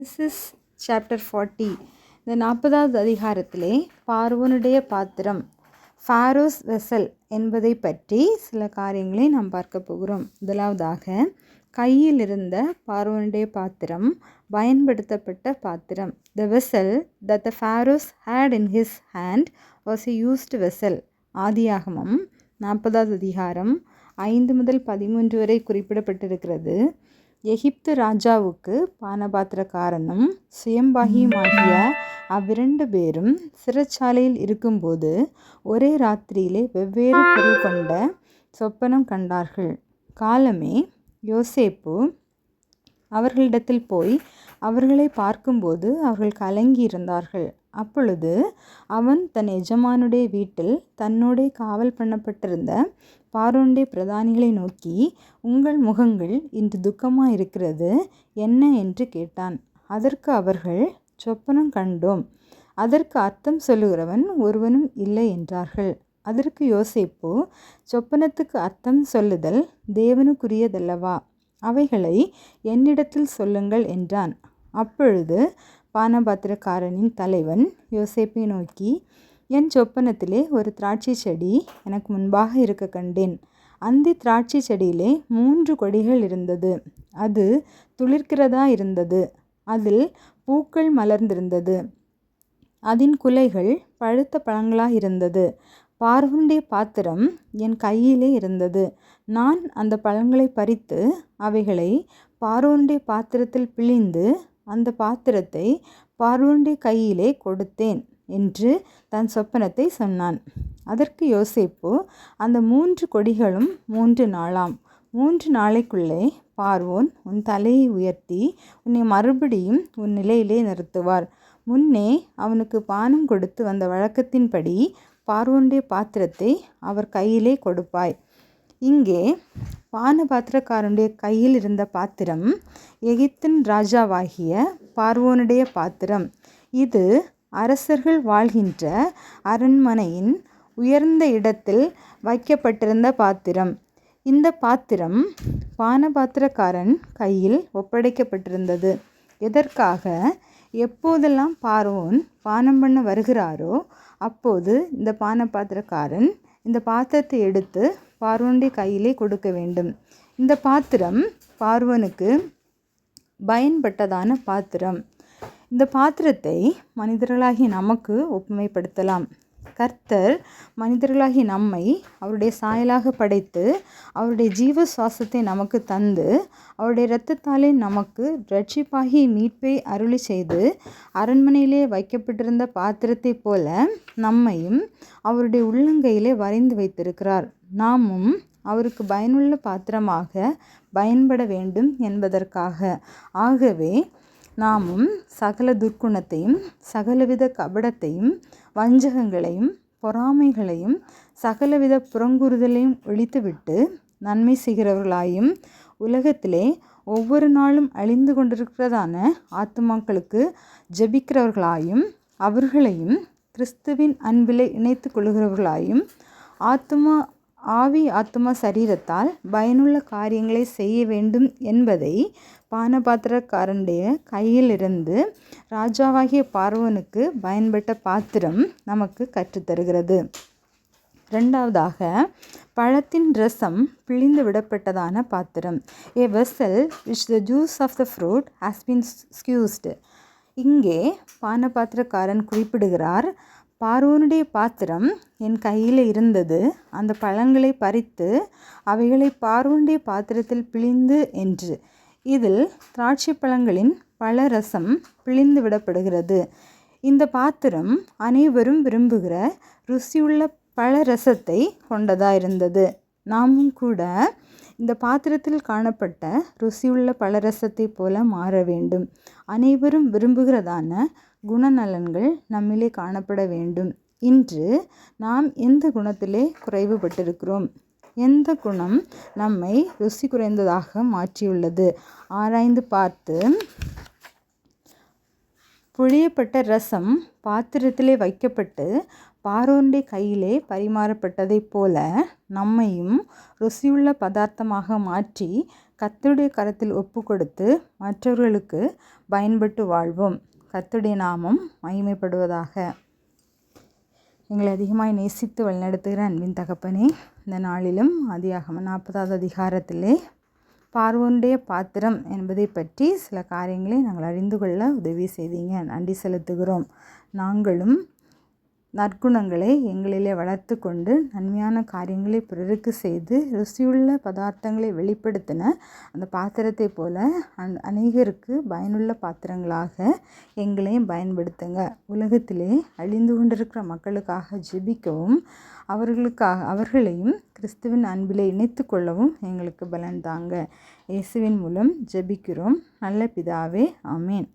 This is chapter 40. இந்த 40வது அதிகாரத்திலே பார்வோனுடைய பாத்திரம் ஃபாரோஸ் வெசல் என்பதை பற்றி சில காரியங்களை நாம் பார்க்க போகிறோம். முதலாவதாக கையில் இருந்த பார்வோனுடைய பாத்திரம் பயன்படுத்தப்பட்ட பாத்திரம். The vessel that the Pharaoh had in his hand was a used vessel. ஆதியாகமம் 40வது அதிகாரம் 5 முதல் 13 வரை குறிப்பிடப்பட்டிருக்கிறது. எகிப்து ராஜாவுக்கு பானபாத்திரக்காரனும் சுயம்பாகியுமாகிய அவ்விரண்டு பேரும் சிறைச்சாலையில் இருக்கும்போது ஒரே ராத்திரியிலே வெவ்வேறு பொருள் கொண்ட சொப்பனம் கண்டார்கள். காலமே யோசேப்பு அவர்களிடத்தில் போய் அவர்களை பார்க்கும்போது அவர்கள் கலங்கி இருந்தார்கள். அப்பொழுது அவன் தன் எஜமானுடைய வீட்டில் தன்னோடே காவல் பண்ணப்பட்டிருந்த பார்வோனுடைய பிரதானிகளை நோக்கி, உங்கள் முகங்கள் இன்று துக்கமாயிருக்கிறது என்ன என்று கேட்டான். அதற்கு அவர்கள், சொப்பனம் கண்டோம், அதற்கு அர்த்தம் சொல்லுகிறவன் ஒருவனும் இல்லை என்றார்கள். அதற்கு யோசேப்பு, சொப்பனத்துக்கு அர்த்தம் சொல்லுதல் தேவனுக்குரியதல்லவா? அவைகளை என்னிடத்தில் சொல்லுங்கள் என்றான். அப்பொழுது பானபாத்திரக்காரனின் தலைவன் யோசேப்பை நோக்கி, என் சொப்பனத்திலே ஒரு திராட்சை செடி எனக்கு முன்பாக இருக்க கண்டேன். அந்த திராட்சை செடியிலே 3 கொடிகள் இருந்தது. அது துளிர்க்கிறதா இருந்தது. அதில் பூக்கள் மலர்ந்திருந்தது. அதன் குலைகள் பழுத்த பழங்களாக இருந்தது. பார்வோனுடைய பாத்திரம் என் கையிலே இருந்தது. நான் அந்த பழங்களை பறித்து அவைகளை பார்வோனுடைய பாத்திரத்தில் பிழிந்து அந்த பாத்திரத்தை பார்வோனுடைய கையிலே கொடுத்தேன் என்று தன் சொப்பனத்தை சொன்னான். அதற்கு யோசேப்பு, அந்த 3 கொடிகளும் 3 நாளாம். 3 நாளைக்குள்ளே பார்வோன் உன் தலையை உயர்த்தி உன்னை மறுபடியும் உன் நிலையிலே நிறுத்துவார். முன்னே அவனுக்கு பானம் கொடுத்து வந்த வழக்கத்தின்படி பார்வோனுடைய பாத்திரத்தை அவர் கையிலே கொடுப்பாய். இங்கே பானபாத்திரக்காரனுடைய கையில் இருந்த பாத்திரம் எகிப்தின் ராஜாவாகிய பார்வோனுடைய பாத்திரம். இது அரசர்கள் வாழ்கின்ற அரண்மனையின் உயர்ந்த இடத்தில் வைக்கப்பட்டிருந்த பாத்திரம். இந்த பாத்திரம் பானபாத்திரக்காரன் கையில் ஒப்படைக்கப்பட்டிருந்தது. எதற்காக? எப்போதெல்லாம் பார்வோன் பானம் பண்ண வருகிறாரோ அப்போது இந்த பானபாத்திரக்காரன் இந்த பாத்திரத்தை எடுத்து பார்வோனுடைய கையிலே கொடுக்க வேண்டும். இந்த பாத்திரம் பார்வோனுக்கு பயன்பட்டதான பாத்திரம். இந்த பாத்திரத்தை மனிதர்களாகி நமக்கு ஒப்புமைப்படுத்தலாம். கர்த்தர் மனிதர்களாகி நம்மை அவருடைய சாயலாக படைத்து அவருடைய ஜீவ சுவாசத்தை நமக்கு தந்து அவருடைய இரத்தத்தாலே நமக்கு இரட்சிப்பாகி மீட்பை அருளி செய்து அரண்மனையிலே வைக்கப்பட்டிருந்த பாத்திரத்தை போல நம்மையும் அவருடைய உள்ளங்கையிலே வரைந்து வைத்திருக்கிறார். நாமும் அவருக்கு பயனுள்ள பாத்திரமாக பயன்பட வேண்டும் என்பதற்காக. ஆகவே நாமும் சகல துர்க்குணத்தையும் சகலவித கபடத்தையும் வஞ்சகங்களையும் பொறாமைகளையும் சகலவித புறங்குறுதலையும் ஒழித்துவிட்டு நன்மை செய்கிறவர்களாயும் உலகத்திலே ஒவ்வொரு நாளும் அழிந்து கொண்டிருக்கிறதான ஆத்துமாக்களுக்கு ஜெபிக்கிறவர்களாயும் அவர்களையும் கிறிஸ்துவின் அன்பிலே இணைத்து கொள்கிறவர்களாயும் ஆவி ஆத்துமா சரீரத்தால் பயனுள்ள காரியங்களை செய்ய வேண்டும் என்பதை பானபாத்திரக்காரனுடைய கையிலிருந்து ராஜாவாகிய பார்வோனுக்கு பயன்பட்ட பாத்திரம் நமக்கு கற்றுத்தருகிறது. இரண்டாவதாக, பழத்தின் ரசம் பிழிந்து விடப்பட்டதான பாத்திரம். A vessel which the juice of the fruit has been squeezed. இங்கே பானபாத்திரக்காரன் குறிப்பிடுகிறார், பார்வோனுடைய பாத்திரம் என் கையில் இருந்தது. அந்த பழங்களை பறித்து அவைகளை பார்வோனுடைய பாத்திரத்தில் பிழிந்து என்று. இதில் திராட்சை பழங்களின் பழ ரசம் பிழிந்து விடப்படுகிறது. இந்த பாத்திரம் அனைவரும் விரும்புகிற ருசியுள்ள பழ ரசத்தை கொண்டதாயிருந்தது. நாமும் கூட இந்த பாத்திரத்தில் காணப்பட்ட ருசியுள்ள பழரசத்தை போல மாற வேண்டும். அனைவரும் விரும்புகிறதான குணநலன்கள் நம்மிலே காணப்பட வேண்டும். இன்று நாம் எந்த குணத்திலே குறைவுபட்டிருக்கிறோம்? எந்த குணம் நம்மை ருசி குறைந்ததாக மாற்றியுள்ளது? ஆராய்ந்து பார்த்து புழியப்பட்ட ரசம் பாத்திரத்திலே வைக்கப்பட்டு பார்வோனுடைய கையிலே பரிமாறப்பட்டதைப் போல நம்மையும் ருசியுள்ள பதார்த்தமாக மாற்றி கர்த்தருடைய கரத்தில் ஒப்பு கொடுத்து மற்றவர்களுக்கு பயன்பட்டு வாழ்வோம். கர்த்தருடைய நாமம் மகிமைப்படுவதாக. எங்களை அதிகமாய் நேசித்து வழிநடத்துகிற அன்பின் தகப்பனே, இந்த நாளிலும் ஆதியாகமம் 40வது அதிகாரத்திலே பார்வோனுடைய பாத்திரம் என்பதை பற்றி சில காரியங்களை நாங்கள் அறிந்து கொள்ள உதவி செய்தீங்க. நன்றி செலுத்துகிறோம். நாங்களும் நற்குணங்களை எங்களிலே வளர்த்து கொண்டு நன்மையான காரியங்களை பிறருக்கு செய்து ருசியுள்ள பதார்த்தங்களை வெளிப்படுத்தின அந்த பாத்திரத்தை போல அநேகருக்கு பயனுள்ள பாத்திரங்களாக எங்களையும் பயன்படுத்துங்க. உலகத்திலே அழிந்து கொண்டிருக்கிற மக்களுக்காக ஜெபிக்கவும் அவர்களையும் கிறிஸ்துவின் அன்பிலே இணைத்து கொள்ளவும் எங்களுக்கு பலன் தாங்க. இயேசுவின் மூலம் ஜெபிக்கிறோம் நல்ல பிதாவே, ஆமேன்.